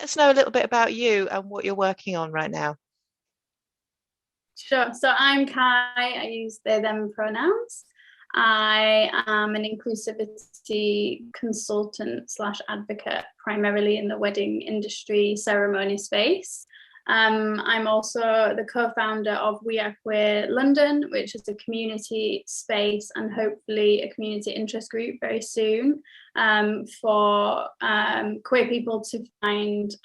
us know a little bit about you and what you're working on right now. Sure. So I'm Kai. I use they, them pronouns. I am an inclusivity consultant slash advocate, primarily in the wedding industry ceremony space. I'm also the co-founder of We Are Queer London, which is a community space and hopefully a community interest group very soon for queer people to find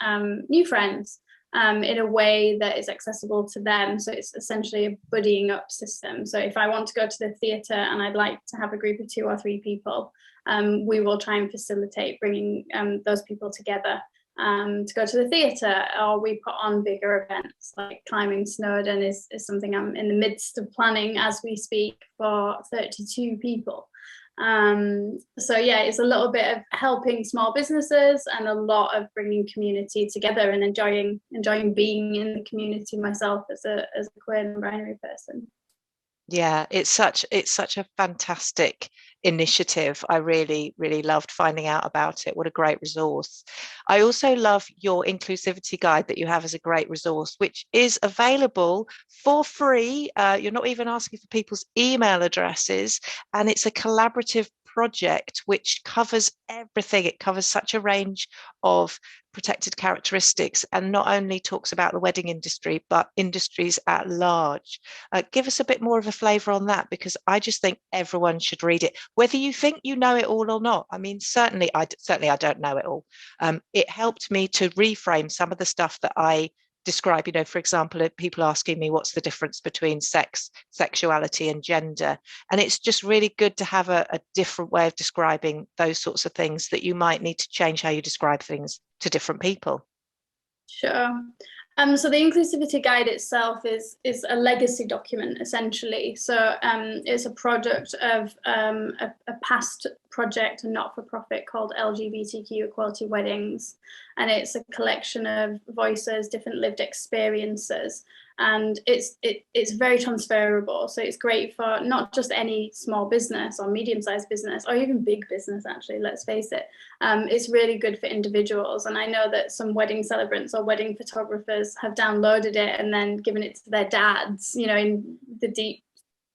new friends in a way that is accessible to them. So it's essentially a buddying up system. So if I want to go to the theatre and I'd like to have a group of 2 or 3 people, we will try and facilitate bringing those people together to go to the theatre, or we put on bigger events like Climbing Snowdon is something I'm in the midst of planning as we speak for 32 people. So yeah, it's a little bit of helping small businesses and a lot of bringing community together and enjoying being in the community myself as a queer and binary person. Yeah, it's such a fantastic initiative. I really, really loved finding out about it. What a great resource. I also love your inclusivity guide that you have as a great resource, which is available for free. You're not even asking for people's email addresses, and it's a collaborative project which covers everything. It covers such a range of protected characteristics and not only talks about the wedding industry, but industries at large. Give us a bit more of a flavour on that, because I just think everyone should read it, whether you think you know it all or not. I mean, certainly I don't know it all. It helped me to reframe some of the stuff that I describe, for example, people asking me what's the difference between sex, sexuality and gender. And it's just really good to have a different way of describing those sorts of things that you might need to change how you describe things to different people. Sure. So the inclusivity guide itself is a legacy document essentially. So it's a product of a past project, a not-for-profit called LGBTQ Equality Weddings, and it's a collection of voices, different lived experiences, and it's very transferable. So it's great for not just any small business or medium-sized business or even big business, actually, let's face it. It's really good for individuals, and I know that some wedding celebrants or wedding photographers have downloaded it and then given it to their dads, in the deep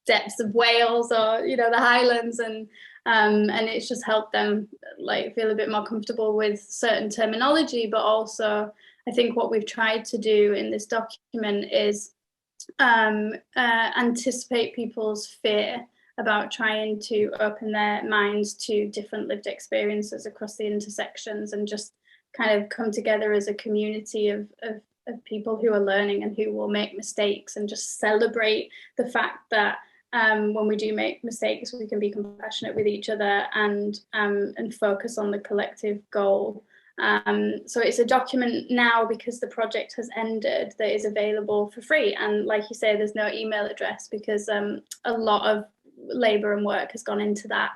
depths of Wales or the Highlands, and it's just helped them feel a bit more comfortable with certain terminology. But also I think what we've tried to do in this document is anticipate people's fear about trying to open their minds to different lived experiences across the intersections, and just kind of come together as a community of people who are learning and who will make mistakes, and just celebrate the fact that when we do make mistakes, we can be compassionate with each other and focus on the collective goal. So it's a document now, because the project has ended, that is available for free. And like you say, there's no email address because a lot of labour and work has gone into that.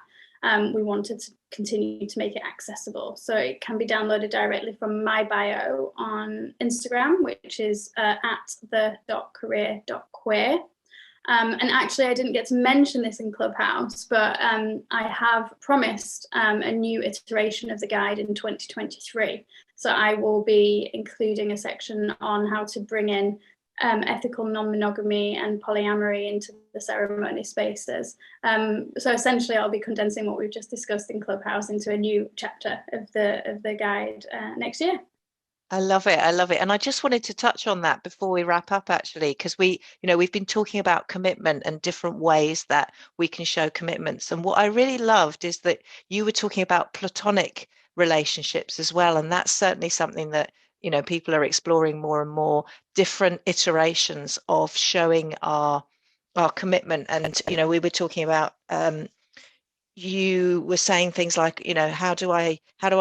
We wanted to continue to make it accessible. So it can be downloaded directly from my bio on Instagram, which is at the.career.queer. And actually, I didn't get to mention this in Clubhouse, but I have promised a new iteration of the guide in 2023. So I will be including a section on how to bring in ethical non-monogamy and polyamory into the ceremony spaces. So essentially, I'll be condensing what we've just discussed in Clubhouse into a new chapter of the guide next year. I love it. I love it. And I just wanted to touch on that before we wrap up, actually, because we've been talking about commitment and different ways that we can show commitments. And what I really loved is that you were talking about platonic relationships as well. And that's certainly something that, people are exploring more and more, different iterations of showing our commitment. And, we were talking about you were saying things like, how do I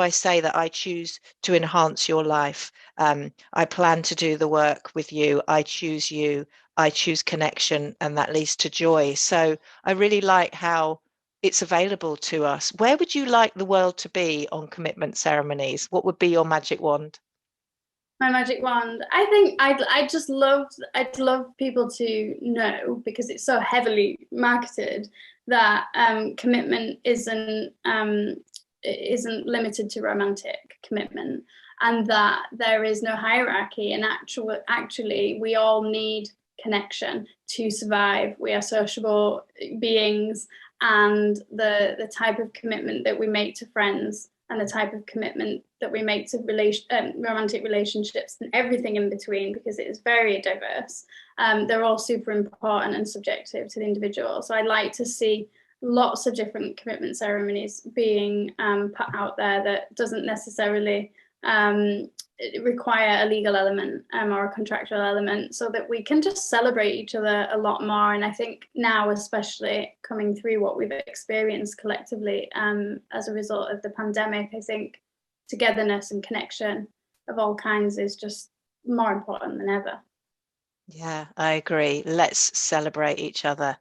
say that I choose to enhance your life? I plan to do the work with you. I choose you. I choose connection, and that leads to joy. So I really like how it's available to us. Where would you like the world to be on commitment ceremonies? What would be your magic wand? My magic wand. I think I'd love people to know, because it's so heavily marketed, that commitment isn't limited to romantic commitment. and that there is no hierarchy, and actually we all need connection to survive. We are sociable beings, and the type of commitment that we make to friends and the type of commitment that we make to romantic relationships and everything in between, because it is very diverse, they're all super important and subjective to the individual. So I'd like to see lots of different commitment ceremonies being put out there that doesn't necessarily require a legal element or a contractual element, so that we can just celebrate each other a lot more. And I think now, especially coming through what we've experienced collectively as a result of the pandemic, I think togetherness and connection of all kinds is just more important than ever. Yeah, I agree. Let's celebrate each other.